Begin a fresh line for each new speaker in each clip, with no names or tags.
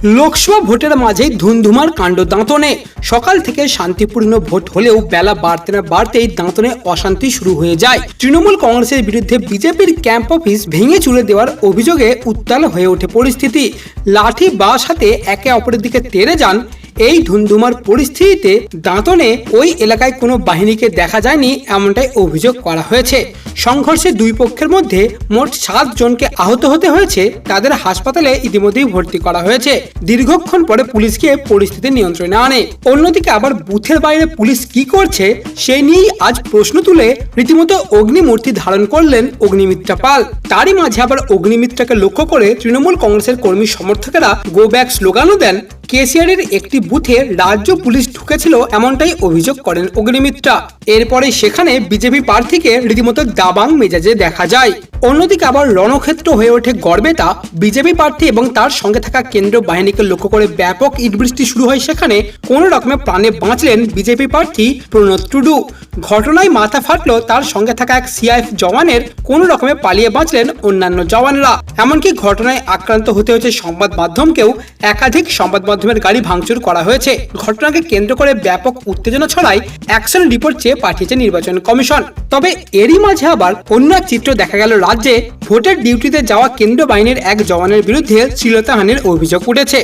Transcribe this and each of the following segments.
লোকসভা ভোটের মাঝে ধুন্ধুমার কাণ্ড দাঁতনে। সকাল থেকে শান্তিপূর্ণ ভোট হলেও বেলা বাড়তে না বাড়তেই দাঁতনে অশান্তি শুরু হয়ে যায়। তৃণমূল কংগ্রেসের বিরুদ্ধে বিজেপির ক্যাম্প অফিস ভেঙে চুরে দেওয়ার অভিযোগে উত্তাল হয়ে ওঠে পরিস্থিতি। লাঠি বাঁশ হাতে একে অপরের দিকে তেড়ে যান। এই ধুন্ধুমার পরিস্থিতিতে দাঁতনে ওই এলাকায় কোনো বাহিনীকে দেখা যায়নি এমনটাই অভিযোগ করা হয়েছে। সংঘর্ষে দুই পক্ষের মধ্যে মোট 7 জনকে আহত হতে হয়েছে। তাদের হাসপাতালে ইতিমধ্যেই ভর্তি করা হয়েছে। দীর্ঘক্ষণ পরে পুলিশ গিয়ে পরিস্থিতি নিয়ন্ত্রণে আনে। অন্যদিকে আবার বুথের বাইরে পুলিশ কি করছে সেই নিয়েই আজ প্রশ্ন তুলে রীতিমতো অগ্নিমূর্তি ধারণ করলেন অগ্নিমিত্রা পাল। তারই মাঝে আবার অগ্নিমিত্রাকে লক্ষ্য করে তৃণমূল কংগ্রেসের কর্মী সমর্থকেরা গো ব্যাক স্লোগানও দেন। কেসিআরের একটি বুথে রাজ্য পুলিশ ঢুকেছিল এমনটাই অভিযোগ করেন অগ্নিমিত্রা। এরপরে সেখানে বিজেপি প্রার্থীকে রীতিমতো দাবাং মেজাজে দেখা যায়। অন্যদিকে আবার রণক্ষেত্র হয়ে ওঠে গড়বেতা। বিজেপি প্রার্থী এবং তার সঙ্গে থাকা কেন্দ্রীয় বাহিনীকে লক্ষ্য করে ব্যাপক ইটবৃষ্টি শুরু হয়। সেখানে কোনো রকমে প্রাণে বাঁচলেন বিজেপি প্রার্থী প্রণত টুডু। ঘটনায় মাথা ফাটলো তার সঙ্গে থাকা এক সিআইএফ জওয়ানের। কোনো রকমে পালিয়ে বাঁচলেন অন্যান্য জওয়ানরা। এমনকি ঘটনায় আক্রান্ত হতে হয়েছে সংবাদ মাধ্যমকেও। একাধিক সংবাদ মাধ্যমের গাড়ি ভাঙচুর করা হয়েছে। ঘটনাকে কেন্দ্র করে ব্যাপক উত্তেজনা ছড়ায় অ্যাকশন রিপোর্ট চেয়ে পাঠিয়েছে নির্বাচন কমিশন। তবে এরই মাঝে আবার অন্য এক চিত্র দেখা গেল। রাজ্যে ভোটের ডিউটিতে যাওয়া কেন্দ্রীয় বাহিনীর এক জওয়ানের বিরুদ্ধে শ্লীলতাহানির অভিযোগ উঠেছে।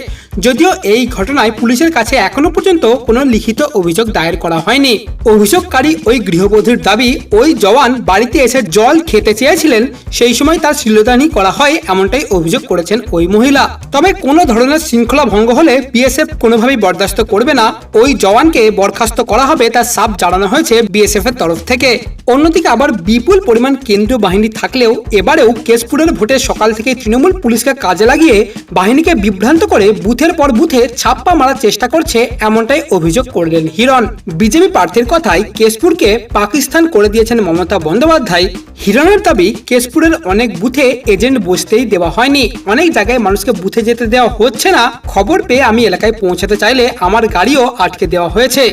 যদিও এই ঘটনায় পুলিশের কাছে এখনো পর্যন্ত কোনো লিখিত অভিযোগ দায়ের করা হয়নি। অভিযোগকারী ওই গৃহবধূর দাবি, ওই জওয়ান বাড়িতে এসে জল খেতে চেয়েছিলেন, সেই সময় তার শ্লীলতাহানি করা হয় এমনটাই অভিযোগ করেছেন ওই মহিলা। তবে কোনো ধরনের শৃঙ্খলা ভঙ্গ হলে বিএসএফ কোনোভাবেই বরদাস্ত করবে না। ওই জওয়ানকে বরখাস্ত করা হবে তার সাফ জানানো হয়েছে বিএসএফ এর তরফ থেকে। অন্যদিকে আবার বিপুল পরিমাণ কেন্দ্রীয় বাহিনী থাকলেও এবারেও কেশপুরের ভোটে সকাল থেকে তৃণমূল পুলিশকে কাজে লাগিয়ে বাহিনীকে বিভ্রান্ত করে বুথের পর বুথে ছাপ্পা মারার চেষ্টা করছে এমনটাই অভিযোগ করলেন হিরণ। বিজেপি প্রার্থীর কথায় কেশপুরকে পাকিস্তান করে দিয়েছেন মমতা বন্দ্যোপাধ্যায়। হিরণের দাবি, কেশপুরের অনেক বুথে এজেন্ট বসতেই দেওয়া হয়নি। অনেক জায়গায় মানুষকে বুথে যেতে দেওয়া হচ্ছে না। খবর পেয়ে আমি এলাকায় পৌঁছাতে চাইলে আমার গাড়িও আটকে দেওয়া হয়েছে।